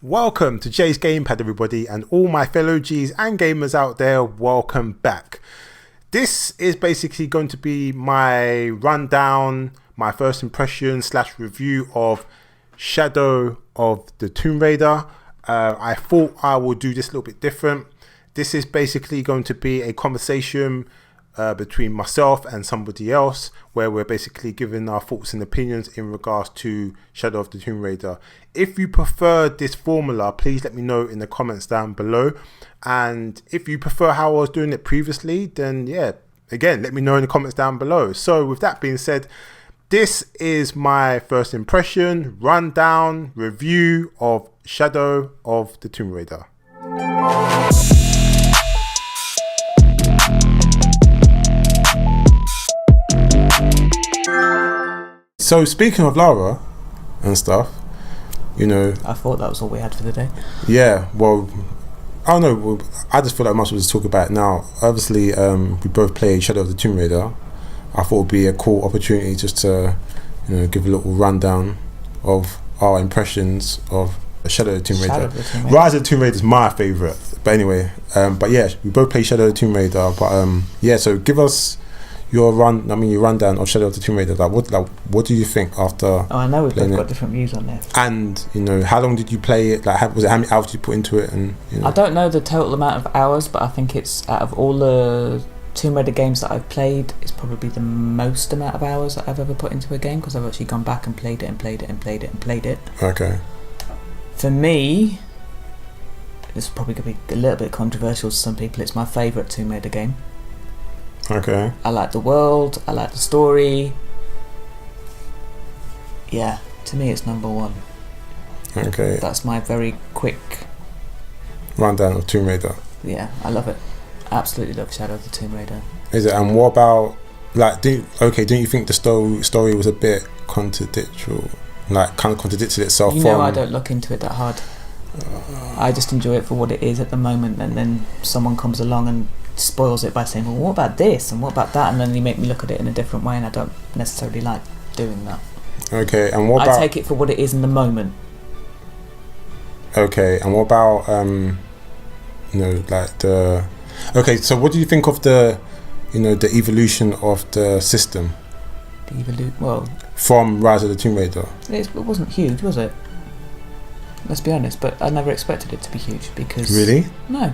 Welcome to Jay's Gamepad, everybody, and all my fellow G's and gamers out there, welcome back. This is basically going to be my rundown, my first impression / review of Shadow of the Tomb Raider. I thought I would do this a little bit different. This is basically going to be a conversation between myself and somebody else, where we're basically giving our thoughts and opinions in regards to Shadow of the Tomb Raider. If you prefer this formula, please let me know in the comments down below. And if you prefer how I was doing it previously, then yeah, again, let me know in the comments down below. So with that being said, this is my first impression, rundown, review of Shadow of the Tomb Raider. So speaking of Lara and stuff, you know, I thought that was all we had for the day. Yeah, well, I don't know. Well, I just feel like I might as well just talk about it now. Obviously, we both played Shadow of the Tomb Raider. I thought it would be a cool opportunity just to, you know, give a little rundown of our impressions of Shadow of the Tomb Raider. Rise of the Tomb Raider is my favourite. But anyway, but yeah, we both played Shadow of the Tomb Raider. But yeah, so give us your rundown of Shadow of the Tomb Raider. What do you think after? Oh, I know we've both got different views on this. And you know, how long did you play it? Like, how many hours did you put into it? And you know. I don't know the total amount of hours, but I think it's out of all the Tomb Raider games that I've played, it's probably the most amount of hours that I've ever put into a game, because I've actually gone back and played it and played it and played it and played it. Okay. For me, this is probably going to be a little bit controversial to some people. It's my favourite Tomb Raider game. Okay. I like the world, I like the story. Yeah, to me it's number one. Okay. That's my very quick rundown of Tomb Raider. Yeah, I love it. Absolutely love Shadow of the Tomb Raider. Is it? And what about, like, don't you think the story was a bit contradictory? Like, kind of contradicted itself? You know, I don't look into it that hard. I just enjoy it for what it is at the moment, and then someone comes along and spoils it by saying, well, what about this and what about that, and then they make me look at it in a different way, and I don't necessarily like doing that. Okay. And what about, I take it for what it is in the moment. Okay. And what about you know, like the, okay, so what do you think of the, you know, the evolution of the system? Well, from Rise of the Tomb Raider, it wasn't huge, was it? Let's be honest, but I never expected it to be huge, because really? No.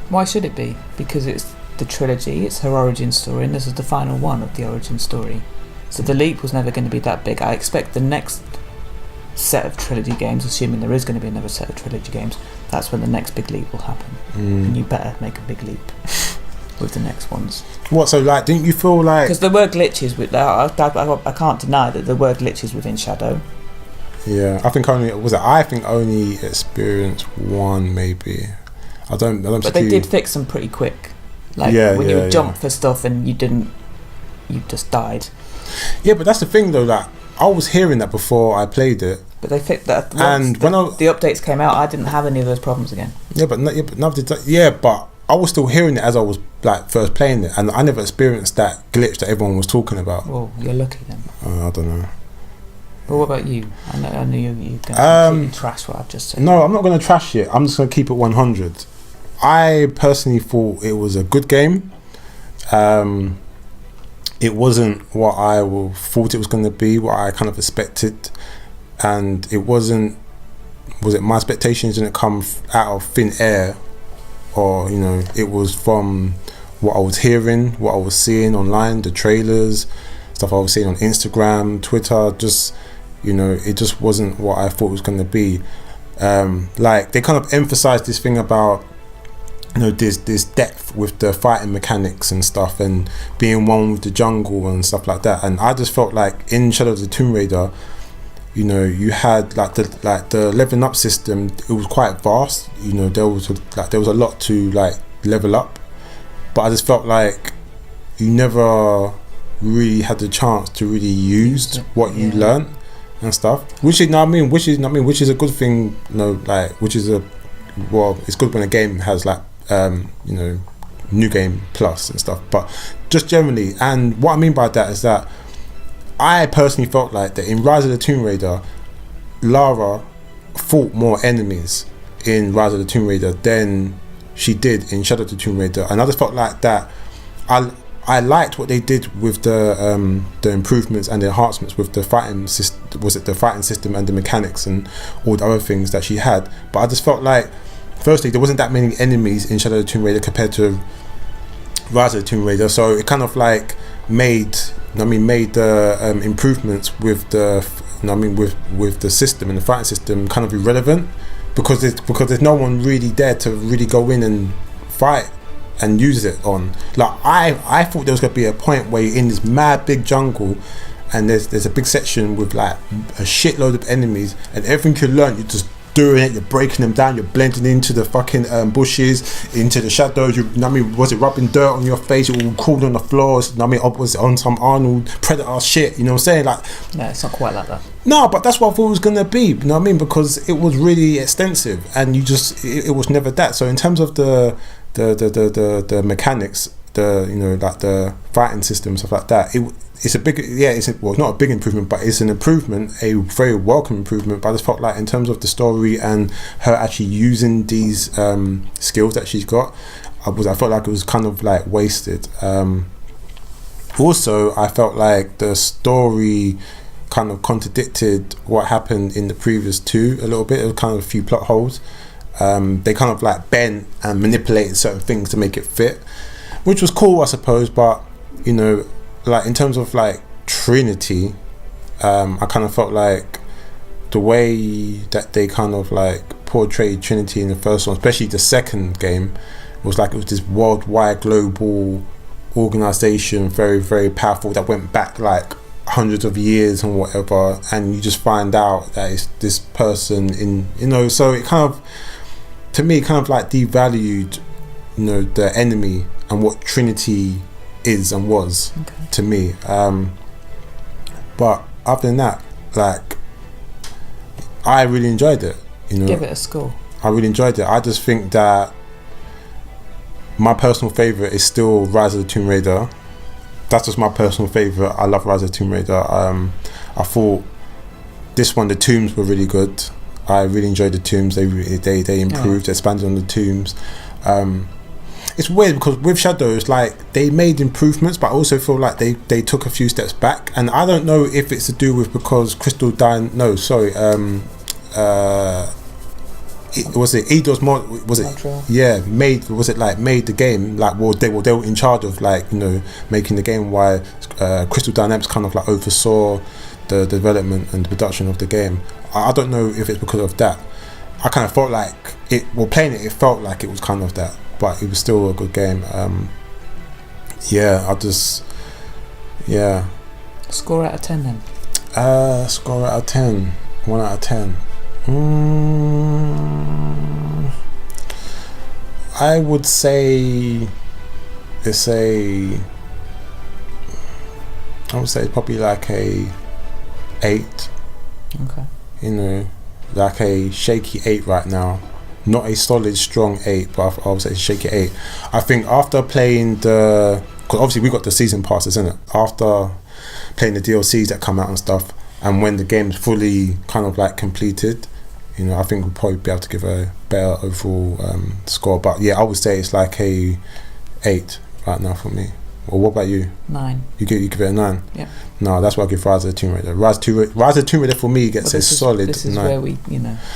Why should it be? Because it's the trilogy, it's her origin story, and this is the final one of the origin story. So the leap was never going to be that big. I expect the next set of trilogy games, assuming there is going to be another set of trilogy games, that's when the next big leap will happen. And you better make a big leap with the next ones. What, so like, didn't you feel like... Because there were glitches with that. I can't deny that there were glitches within Shadow. Yeah, I think only experienced one, maybe. I don't. But they did fix them pretty quick. Like, when you would jump for stuff and you just died. Yeah, but that's the thing though. Like, I was hearing that before I played it. But they fixed that. And when the updates came out, I didn't have any of those problems again. But I was still hearing it as I was like first playing it, and I never experienced that glitch that everyone was talking about. Well, you're lucky then. I don't know. Well, what about you? I know you're going to trash what I've just said. No, I'm not going to trash it. I'm just going to keep it 100. I personally thought it was a good game. It wasn't what I thought it was going to be, what I kind of expected, and it wasn't. Was it my expectations didn't come out of thin air, or you know, it was from what I was hearing, what I was seeing online, the trailers, stuff I was seeing on Instagram, Twitter. Just, you know, it just wasn't what I thought it was going to be. Like, they kind of emphasized this thing about, you know, this depth with the fighting mechanics and stuff, and being one with the jungle and stuff like that. And I just felt like in Shadow of the Tomb Raider, you know, you had the leveling up system. It was quite vast. You know, there was a lot to like level up, but I just felt like you never really had the chance to really use what you learned and stuff. Which is a good thing. You know, like, it's good when a game has like you know, new game plus and stuff. But just generally, and what I mean by that is that I personally felt like that in Rise of the Tomb Raider, Lara fought more enemies in Rise of the Tomb Raider than she did in Shadow of the Tomb Raider, and I just felt like that I liked what they did with the improvements and the enhancements with the fighting system. Was it the fighting system and the mechanics and all the other things that she had? But I just felt like, firstly, there wasn't that many enemies in Shadow of the Tomb Raider compared to Rise of the Tomb Raider, so it kind of like made the improvements with the with the system and the fighting system kind of irrelevant, because there's no one really there to really go in and fight and use it on. Like I thought there was gonna be a point where you're in this mad big jungle and there's a big section with like a shitload of enemies, and everything you learn, you're just doing it, you're breaking them down, you're blending into the fucking bushes, into the shadows, was it rubbing dirt on your face, you all crawled on the floors, was it on some Arnold Predator shit, you know what I'm saying? Like, no, it's not quite like that. No, but that's what I thought it was gonna be, you know what I mean? Because it was really extensive, and it was never that. So in terms of the mechanics, like the fighting system, stuff like that, it's a big, it's not a big improvement, but it's an improvement, a very welcome improvement. But I just felt like in terms of the story and her actually using these skills that she's got, I felt like it was kind of like wasted. Also, I felt like the story kind of contradicted what happened in the previous two a little bit. There was kind of a few plot holes. They kind of like bent and manipulated certain things to make it fit, which was cool, I suppose. But like in terms of like Trinity, I kind of felt like the way that they kind of like portrayed Trinity in the first one, especially the second game, was like it was this worldwide global organization, very, very powerful, that went back like hundreds of years and whatever, and you just find out that it's this person so it kind of, to me, kind of like devalued the enemy and what Trinity is and was, to me. But other than that, like, I really enjoyed it. Give it a score. I really enjoyed it. I just think that my personal favourite is still Rise of the Tomb Raider. That's just my personal favourite. I love Rise of the Tomb Raider. I thought this one, the tombs were really good. I really enjoyed the tombs. They improved, expanded on the tombs. It's weird because with Shadows, like, they made improvements, but I also feel like they took a few steps back, and I don't know if it's to do with because Crystal Dyn. No, sorry. Eidos Mod, was it? Montreal. Yeah, made the game, like, well, they were in charge of, like, making the game, while Crystal Dynamics kind of like oversaw the development and the production of the game. I don't know if it's because of that. I kind of felt like playing it felt like it was kind of that, but it was still a good game. Score out of 10 then. Score out of 10. 1 out of 10. I would say it's probably like a 8. Okay. Like a shaky 8 right now. Not a solid strong 8, but I would say shaky 8. I think after playing because obviously we got the season passes, isn't it? After playing the DLCs that come out and stuff, and when the game's fully kind of like completed, I think we'll probably be able to give a better overall score. But yeah, I would say it's like a 8 right now for me. Well, what about you? 9. You give it a 9? Yeah. No, that's why I give Rise of the Tomb Raider. Rise of the Tomb Raider for me gets a solid 9. This is where we,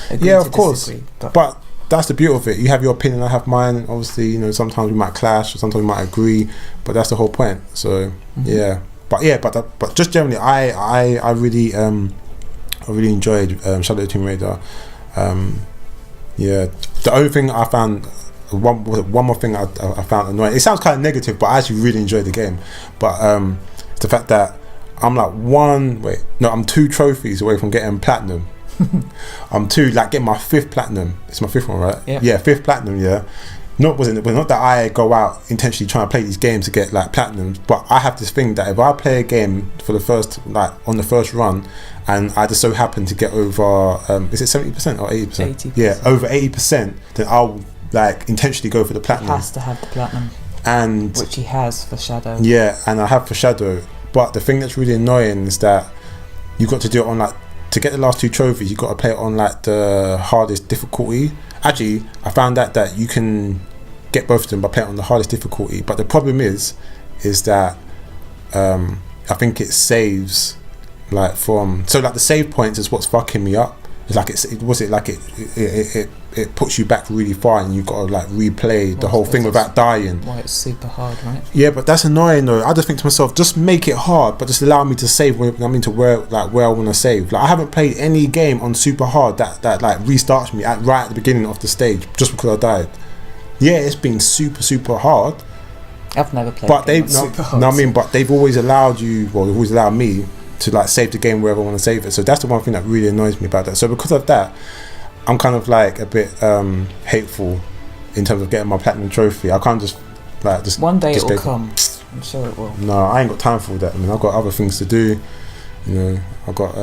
agree yeah, to of course. Disagree, but that's the beauty of it. You have your opinion, I have mine. Obviously, sometimes we might clash, or sometimes we might agree, but that's the whole point. So yeah. But just generally, I really enjoyed Shadow of the Tomb Raider. Yeah, the only thing I found, one more thing I found annoying. It sounds kind of negative, but I actually really enjoyed the game. But it's the fact that I'm like I'm 2 trophies away from getting platinum. I'm 2, like, getting my 5th platinum. It's my 5th one, right? Yeah. Yeah, 5th platinum. Yeah. Not that I go out intentionally trying to play these games to get like platinums, but I have this thing that if I play a game for the first, like, on the first run, and I just so happen to get over is it 70% or 80%? 80%. Yeah, over 80%, then I'll like intentionally go for the platinum. He has to have the platinum, and which he has for Shadow. Yeah, and I have for Shadow, but the thing that's really annoying is that you got to do it on like to get the last 2 trophies, you got to play it on like the hardest difficulty. Actually, I found out that you can get both of them by playing on the hardest difficulty, but the problem is that I think it saves like from, so like the save points is what's fucking me up. It's like it puts you back really far, and you've got to like replay the whole thing without dying. Why it's super hard, right? Yeah, but that's annoying though. I just think to myself, just make it hard, but just allow me to save when I mean to where I want to save. Like I haven't played any game on super hard that like restarts me right at the beginning of the stage just because I died. Yeah, it's been super hard. I've never played. But but they've always allowed you. Well, they've always allowed me to like save the game wherever I want to save it. So that's the one thing that really annoys me about that. So because of that, I'm kind of like a bit hateful in terms of getting my platinum trophy. I can't just like just one day just it will come. I'm sure it will. No, I ain't got time for that. I mean, I've got other things to do. You know, I've got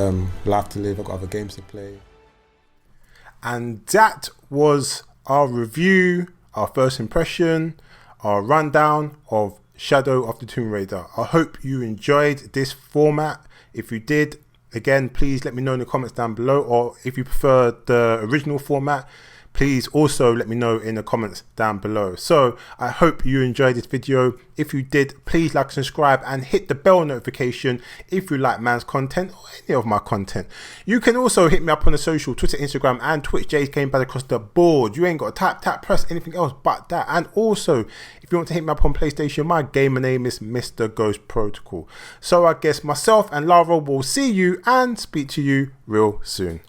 life to live. I've got other games to play. And that was our review, our first impression, our rundown of Shadow of the Tomb Raider. I hope you enjoyed this format. If you did, again, please let me know in the comments down below, or if you prefer the original format, please also let me know in the comments down below. So I hope you enjoyed this video. If you did, please like, subscribe, and hit the bell notification if you like man's content or any of my content. You can also hit me up on the social, Twitter, Instagram, and Twitch. Jay's Gamepad across the board. You ain't got to tap, press anything else but that. And also, if you want to hit me up on PlayStation, my gamer name is MrGhostProtocol. So I guess myself and Lara will see you and speak to you real soon.